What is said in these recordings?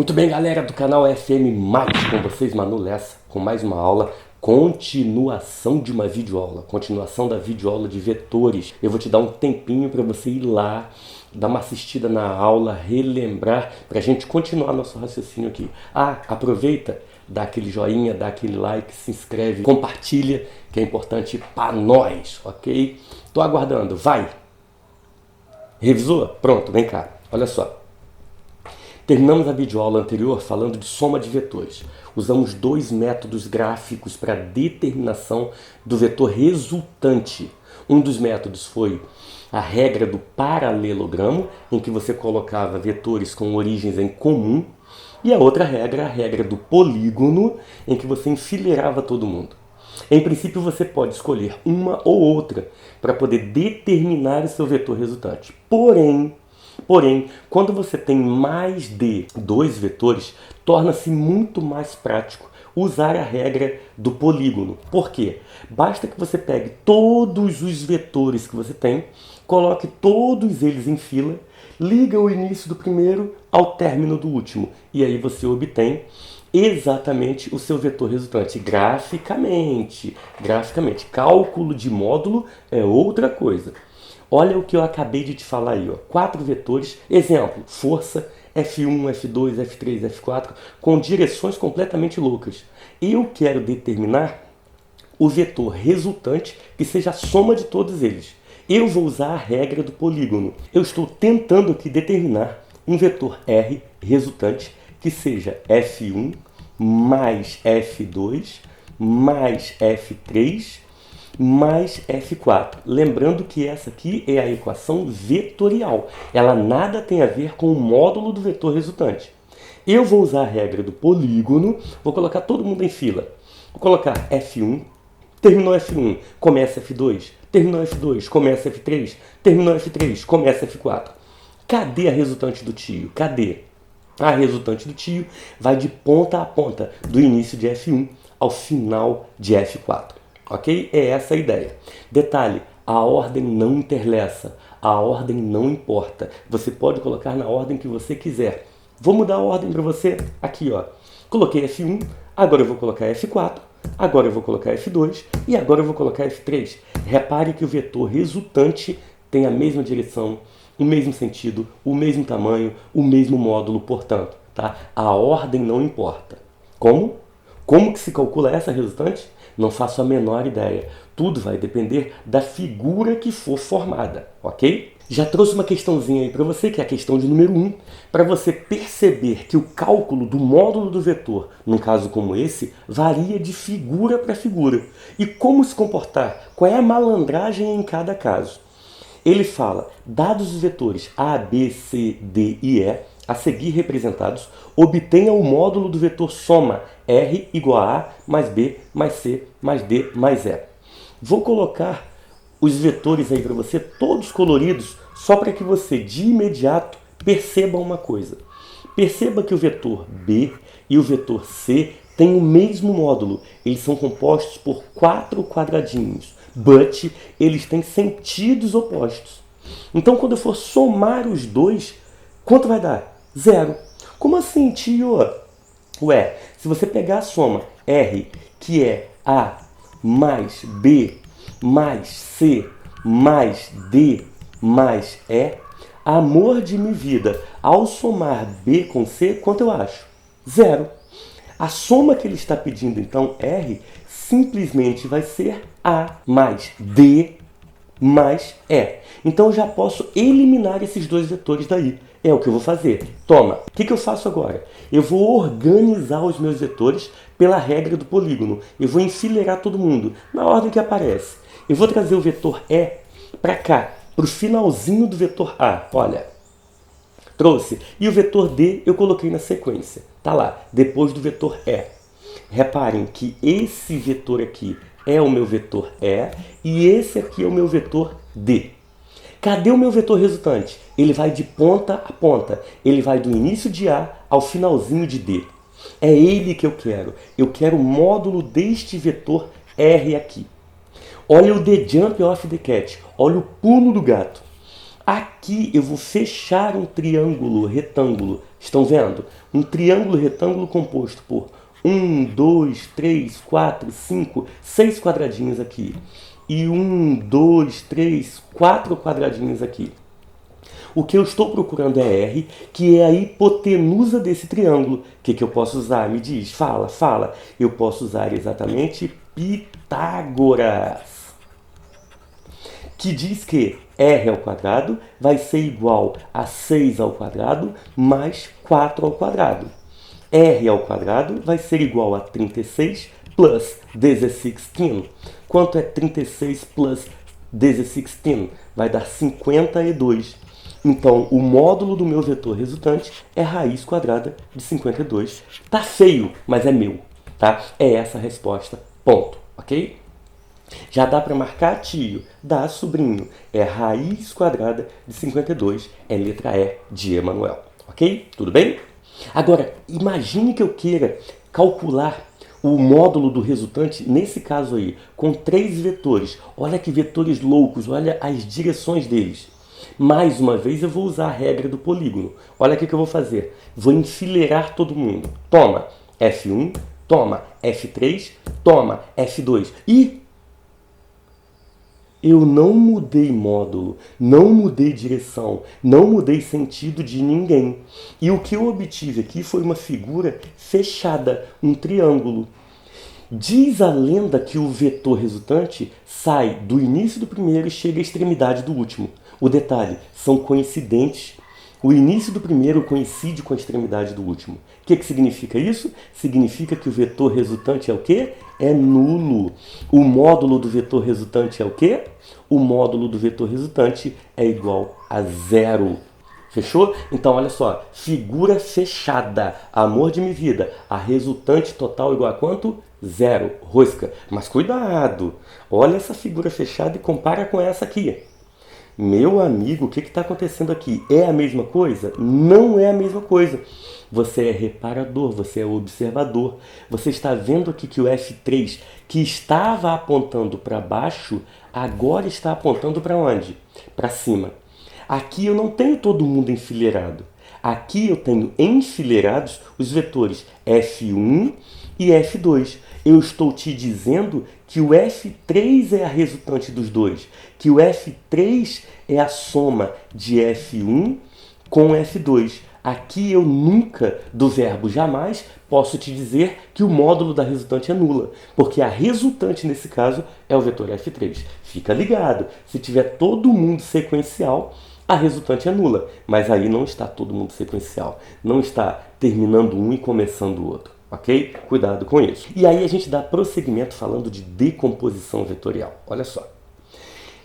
Muito bem, galera do canal FM Mate, com vocês, Manu Lessa, com mais uma aula, continuação de uma videoaula, continuação da videoaula de vetores. Eu vou te dar um tempinho para você ir lá, dar uma assistida na aula, relembrar, para a gente continuar nosso raciocínio aqui. Aproveita, dá aquele joinha, dá aquele like, se inscreve, compartilha, que é importante para nós, ok? Tô aguardando, vai! Revisou? Pronto, vem cá, olha só. Terminamos a videoaula anterior falando de soma de vetores. Usamos dois métodos gráficos para determinação do vetor resultante. Um dos métodos foi a regra do paralelogramo, em que você colocava vetores com origens em comum, e a outra regra, a regra do polígono, em que você enfileirava todo mundo. Em princípio, você pode escolher uma ou outra para poder determinar o seu vetor resultante. Porém, quando você tem mais de dois vetores, torna-se muito mais prático usar a regra do polígono. Por quê? Basta que você pegue todos os vetores que você tem, coloque todos eles em fila, liga o início do primeiro ao término do último, e aí você obtém exatamente o seu vetor resultante graficamente. Cálculo de módulo é outra coisa. Olha o que eu acabei de te falar aí, ó. 4 vetores, exemplo, força, F1, F2, F3, F4, com direções completamente loucas. Eu quero determinar o vetor resultante que seja a soma de todos eles. Eu vou usar a regra do polígono. Eu estou tentando aqui determinar um vetor R resultante que seja F1 mais F2 mais F3 mais F4. Lembrando que essa aqui é a equação vetorial. Ela nada tem a ver com o módulo do vetor resultante. Eu vou usar a regra do polígono, vou colocar todo mundo em fila. Vou colocar F1, terminou F1, começa F2, terminou F2, começa F3, terminou F3, começa F4. Cadê a resultante do tio? Cadê? A resultante do tio vai de ponta a ponta, do início de F1 ao final de F4. Ok? É essa a ideia. Detalhe, a ordem não interessa, a ordem não importa. Você pode colocar na ordem que você quiser. Vou mudar a ordem para você aqui, ó. Coloquei F1, agora eu vou colocar F4, agora eu vou colocar F2 e agora eu vou colocar F3. Repare que o vetor resultante tem a mesma direção, o mesmo sentido, o mesmo tamanho, o mesmo módulo, portanto, tá? A ordem não importa. Como? Como que se calcula essa resultante? Não faço a menor ideia. Tudo vai depender da figura que for formada, ok? Já trouxe uma questãozinha aí para você, que é a questão de número 1, para você perceber que o cálculo do módulo do vetor, num caso como esse, varia de figura para figura. E como se comportar? Qual é a malandragem em cada caso? Ele fala, dados os vetores A, B, C, D e E, a seguir representados, obtenha o módulo do vetor soma R igual a A mais B mais C mais D mais E. Vou colocar os vetores aí para você, todos coloridos, só para que você de imediato perceba uma coisa. Perceba que o vetor B e o vetor C têm o mesmo módulo. Eles são compostos por 4 quadradinhos, but eles têm sentidos opostos. Então, quando eu for somar os dois, quanto vai dar? 0. Como assim, tio? Ué, se você pegar a soma R, que é A mais B mais C mais D mais E, amor de minha vida, ao somar B com C, quanto eu acho? 0. A soma que ele está pedindo, então, R, simplesmente vai ser A mais D mais E. Então eu já posso eliminar esses dois vetores daí. É o que eu vou fazer. Toma, o que eu faço agora? Eu vou organizar os meus vetores pela regra do polígono. Eu vou enfileirar todo mundo na ordem que aparece. Eu vou trazer o vetor E para cá, para o finalzinho do vetor A. Olha, trouxe. E o vetor D eu coloquei na sequência. Tá lá, depois do vetor E. Reparem que esse vetor aqui é o meu vetor E e esse aqui é o meu vetor D. Cadê o meu vetor resultante? Ele vai de ponta a ponta. Ele vai do início de A ao finalzinho de D. É ele que eu quero. Eu quero o módulo deste vetor R aqui. Olha o the jump of the cat. Olha o pulo do gato. Aqui Aqui eu vou fechar um triângulo retângulo. Estão vendo? Um triângulo retângulo composto por 1, 2, 3, 4, 5, 6 quadradinhos aqui. E 1, 2, 3, 4 quadradinhos aqui. O que eu estou procurando é R, que é a hipotenusa desse triângulo. O que eu posso usar? Me diz, fala. Eu posso usar exatamente Pitágoras, que diz que R ao quadrado vai ser igual a 6 ao quadrado mais 4 ao quadrado. R ao quadrado vai ser igual a 36 plus 16. Quanto é 36 plus 16? Vai dar 52. Então, o módulo do meu vetor resultante é raiz quadrada de 52. Tá feio, mas é meu, tá? É essa a resposta, ponto, ok? Já dá para marcar, tio? Dá, sobrinho. É raiz quadrada de 52, é letra E de Emanuel, ok? Tudo bem? Agora, imagine que eu queira calcular o módulo do resultante, nesse caso aí, com 3 vetores. Olha que vetores loucos, olha as direções deles. Mais uma vez eu vou usar a regra do polígono. Olha o que eu vou fazer. Vou enfileirar todo mundo. Toma F1, toma F3, toma F2. E eu não mudei módulo, não mudei direção, não mudei sentido de ninguém. E o que eu obtive aqui foi uma figura fechada, um triângulo. Diz a lenda que o vetor resultante sai do início do primeiro e chega à extremidade do último. O detalhe, são coincidentes. O início do primeiro coincide com a extremidade do último. O que significa isso? Significa que o vetor resultante é o quê? É nulo. O módulo do vetor resultante é o quê? O módulo do vetor resultante é igual a 0. Fechou? Então, olha só. Figura fechada. Amor de minha vida. A resultante total igual a quanto? 0. Rosca. Mas cuidado. Olha essa figura fechada e compara com essa aqui. Meu amigo, o que está acontecendo aqui? É a mesma coisa? Não é a mesma coisa. Você é reparador, você é observador. Você está vendo aqui que o F3, que estava apontando para baixo, agora está apontando para onde? Para cima. Aqui eu não tenho todo mundo enfileirado. Aqui eu tenho enfileirados os vetores F1 e F2. Eu estou te dizendo que o F3 é a resultante dos dois, que o F3 é a soma de F1 com F2. Aqui eu nunca, do verbo jamais, posso te dizer que o módulo da resultante é nula, porque a resultante nesse caso é o vetor F3. Fica ligado, se tiver todo mundo sequencial, a resultante é nula, mas aí não está todo mundo sequencial, não está terminando um e começando o outro. Ok? Cuidado com isso. E aí a gente dá prosseguimento falando de decomposição vetorial. Olha só.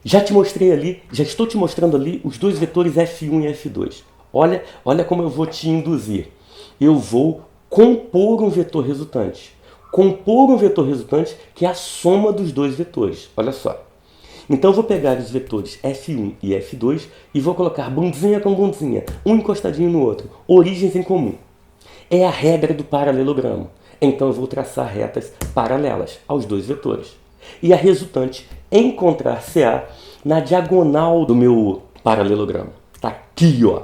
Já te mostrei ali, já estou te mostrando ali os dois vetores F1 e F2. Olha como eu vou te induzir. Eu vou compor um vetor resultante. Compor um vetor resultante que é a soma dos dois vetores. Olha só. Então eu vou pegar os vetores F1 e F2 e vou colocar bundzinha com bundzinha, um encostadinho no outro, origens em comum. É a regra do paralelogramo. Então eu vou traçar retas paralelas aos dois vetores. E a resultante encontrar-se-á na diagonal do meu paralelogramo. Está aqui, ó.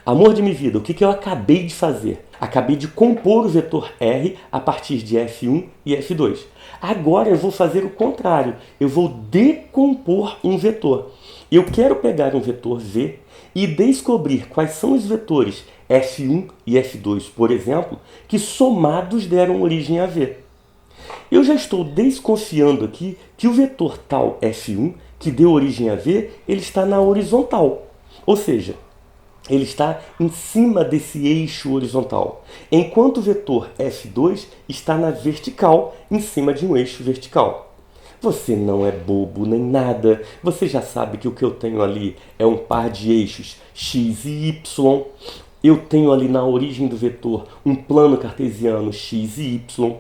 Amor de minha vida, o que eu acabei de fazer? Acabei de compor o vetor R a partir de F1 e F2. Agora eu vou fazer o contrário. Eu vou decompor um vetor. Eu quero pegar um vetor V e descobrir quais são os vetores F1 e F2, por exemplo, que somados deram origem a V. Eu já estou desconfiando aqui que o vetor tal F1, que deu origem a V, ele está na horizontal. Ou seja, ele está em cima desse eixo horizontal, enquanto o vetor F2 está na vertical, em cima de um eixo vertical. Você não é bobo nem nada. Você já sabe que o que eu tenho ali é um par de eixos x e y. Eu tenho ali na origem do vetor um plano cartesiano x e y.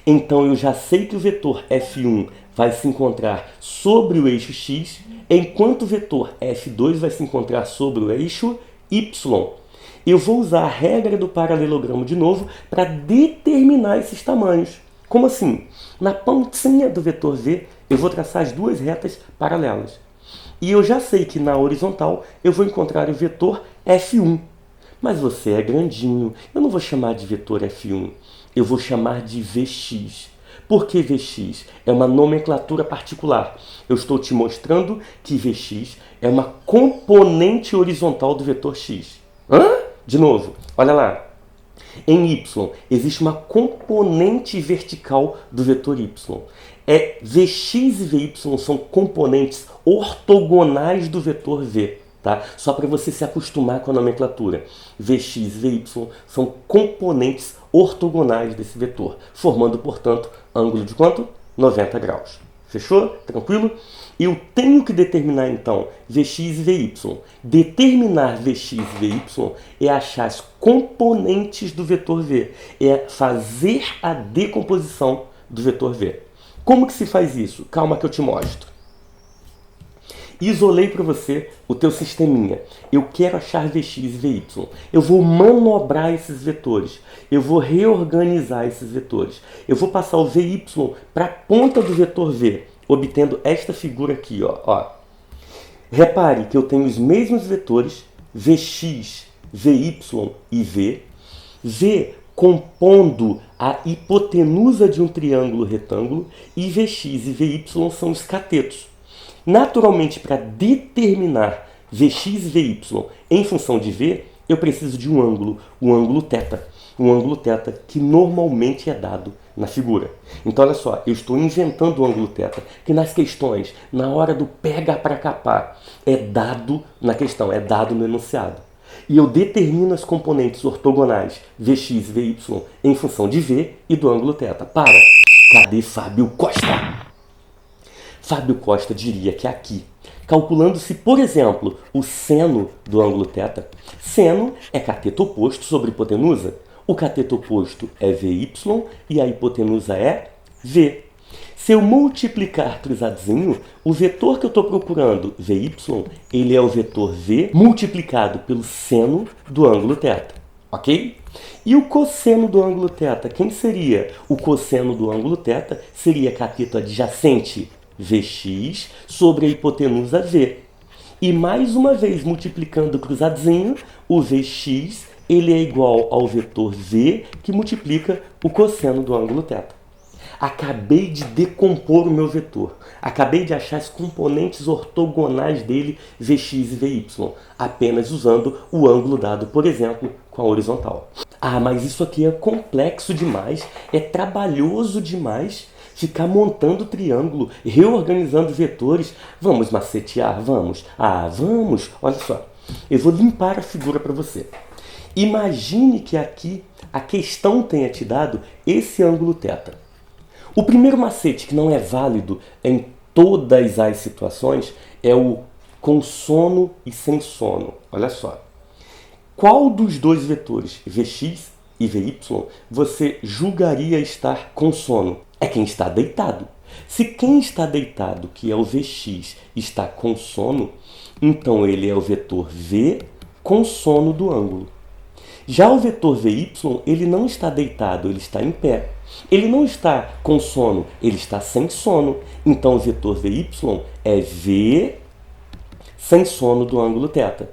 Então eu já sei que o vetor F1 vai se encontrar sobre o eixo x, enquanto o vetor F2 vai se encontrar sobre o eixo y. Eu vou usar a regra do paralelogramo de novo para determinar esses tamanhos. Como assim? Na pontinha do vetor V, eu vou traçar as duas retas paralelas. E eu já sei que na horizontal eu vou encontrar o vetor F1. Mas você é grandinho, eu não vou chamar de vetor F1, eu vou chamar de Vx. Por que Vx? É uma nomenclatura particular. Eu estou te mostrando que Vx é uma componente horizontal do vetor x. Hã? De novo, olha lá. Em y existe uma componente vertical do vetor y. Vx e Vy são componentes ortogonais do vetor v. Tá? Só para você se acostumar com a nomenclatura. Vx e Vy são componentes ortogonais desse vetor, formando, portanto, ângulo de quanto? 90 graus. Fechou? Tranquilo? Eu tenho que determinar, então, Vx e Vy. Determinar Vx e Vy é achar as componentes do vetor v. É fazer a decomposição do vetor v. Como que se faz isso? Calma que eu te mostro. Isolei para você o teu sisteminha. Eu quero achar Vx e Vy. Eu vou manobrar esses vetores. Eu vou reorganizar esses vetores. Eu vou passar o Vy para a ponta do vetor v, obtendo esta figura aqui. Ó. Repare que eu tenho os mesmos vetores, Vx, Vy e v. V compondo a hipotenusa de um triângulo retângulo e Vx e Vy são os catetos. Naturalmente, para determinar Vx e Vy em função de v, eu preciso de um ângulo, o ângulo θ. Um ângulo θ que normalmente é dado na figura. Então, olha só, eu estou inventando o ângulo θ, que nas questões, na hora do pega para capar, é dado na questão, é dado no enunciado. E eu determino as componentes ortogonais Vx e Vy em função de v e do ângulo θ. Para! Cadê Fábio Costa? Fábio Costa diria que aqui, calculando-se, por exemplo, o seno do ângulo θ, seno é cateto oposto sobre hipotenusa. O cateto oposto é Vy e a hipotenusa é v. Se eu multiplicar cruzadozinho, o vetor que eu estou procurando, Vy, ele é o vetor v multiplicado pelo seno do ângulo θ. Ok? E o cosseno do ângulo θ, quem seria? O cosseno do ângulo θ seria cateto adjacente Vx sobre a hipotenusa v. E mais uma vez, multiplicando o cruzadozinho, o Vx ele é igual ao vetor v que multiplica o cosseno do ângulo θ. Acabei de decompor o meu vetor. Acabei de achar as componentes ortogonais dele, Vx e Vy, apenas usando o ângulo dado, por exemplo, com a horizontal. Ah, mas isso aqui é complexo demais, é trabalhoso demais. Ficar montando triângulo, reorganizando vetores. Vamos macetear? Vamos. Ah, vamos. Olha só. Eu vou limpar a figura para você. Imagine que aqui a questão tenha te dado esse ângulo θ. O primeiro macete que não é válido em todas as situações é o com sono e sem sono. Olha só. Qual dos dois vetores, Vx e Vy, você julgaria estar com sono? É quem está deitado. Se quem está deitado, que é o Vx, está com sono, então ele é o vetor v com sono do ângulo. Já o vetor Vy, ele não está deitado, ele está em pé. Ele não está com sono, ele está sem sono. Então o vetor Vy é v sem sono do ângulo θ.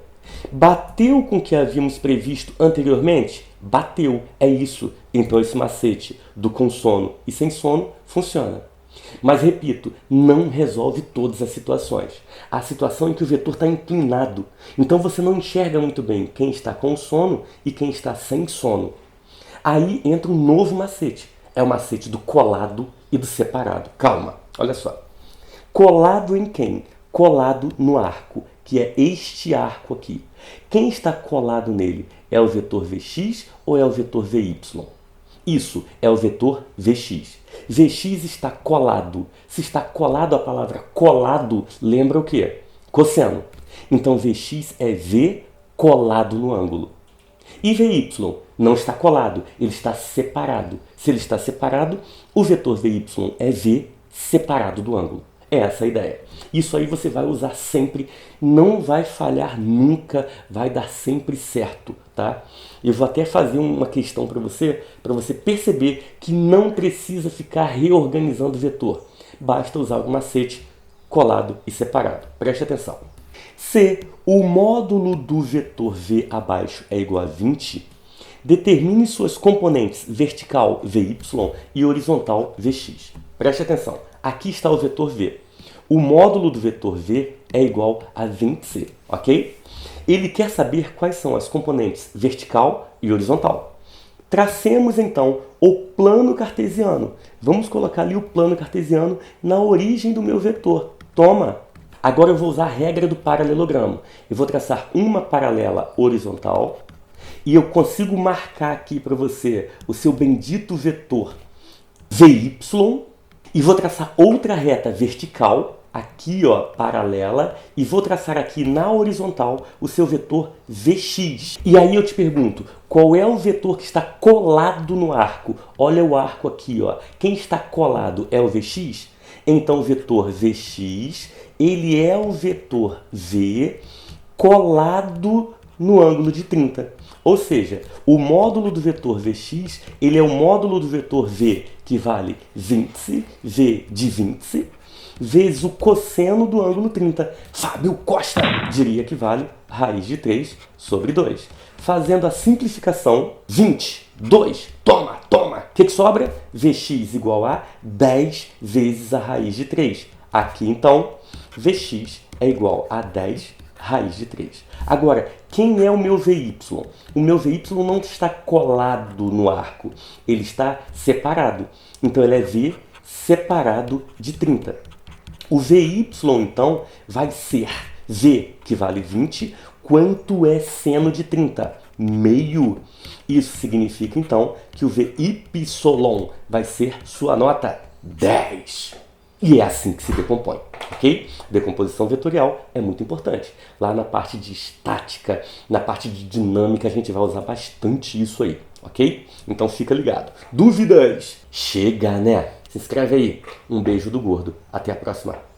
Bateu com o que havíamos previsto anteriormente? Bateu, é isso. Então esse macete do com sono e sem sono funciona. Mas repito, não resolve todas as situações. Há situação em que o vetor está inclinado. Então você não enxerga muito bem quem está com sono e quem está sem sono. Aí entra um novo macete. É o macete do colado e do separado. Calma, olha só. Colado em quem? Colado no arco, que é este arco aqui. Quem está colado nele? É o vetor Vx ou é o vetor Vy? Isso é o vetor Vx. Vx está colado. Se está colado, a palavra colado lembra o quê? Cosseno. Então Vx é v colado no ângulo. E Vy não está colado, ele está separado. Se ele está separado, o vetor Vy é v separado do ângulo. É essa a ideia. Isso aí você vai usar sempre, não vai falhar nunca, vai dar sempre certo, tá? Eu vou até fazer uma questão para você perceber que não precisa ficar reorganizando o vetor. Basta usar o macete colado e separado. Preste atenção. Se o módulo do vetor v abaixo é igual a 20, determine suas componentes vertical vy e horizontal vx. Preste atenção. Aqui está o vetor v. O módulo do vetor v é igual a 20c, ok? Ele quer saber quais são as componentes vertical e horizontal. Tracemos então o plano cartesiano. Vamos colocar ali o plano cartesiano na origem do meu vetor. Toma! Agora eu vou usar a regra do paralelogramo. Eu vou traçar uma paralela horizontal e eu consigo marcar aqui para você o seu bendito vetor vy e vou traçar outra reta vertical aqui, ó, paralela, e vou traçar aqui na horizontal o seu vetor vx. E aí eu te pergunto, qual é o vetor que está colado no arco? Olha o arco aqui, ó. Quem está colado é o vx? Então o vetor vx, ele é o vetor v colado no ângulo de 30. Ou seja, o módulo do vetor vx, ele é o módulo do vetor v que vale 20, v de 20, vezes o cosseno do ângulo 30. Fábio Costa diria que vale raiz de 3 sobre 2. Fazendo a simplificação, 20, 2, toma, toma. O que sobra? Vx igual a 10 vezes a raiz de 3. Aqui, então, Vx é igual a 10 raiz de 3. Agora, quem é o meu Vy? O meu Vy não está colado no arco, ele está separado. Então, ele é V separado de 30. O Vy, então, vai ser V, que vale 20, quanto é seno de 30? Meio. Isso significa, então, que o Vy vai ser sua nota 10. E é assim que se decompõe, ok? Decomposição vetorial é muito importante. Lá na parte de estática, na parte de dinâmica, a gente vai usar bastante isso aí, ok? Então fica ligado. Dúvidas? Chega, né? Se inscreve aí. Um beijo do gordo. Até a próxima.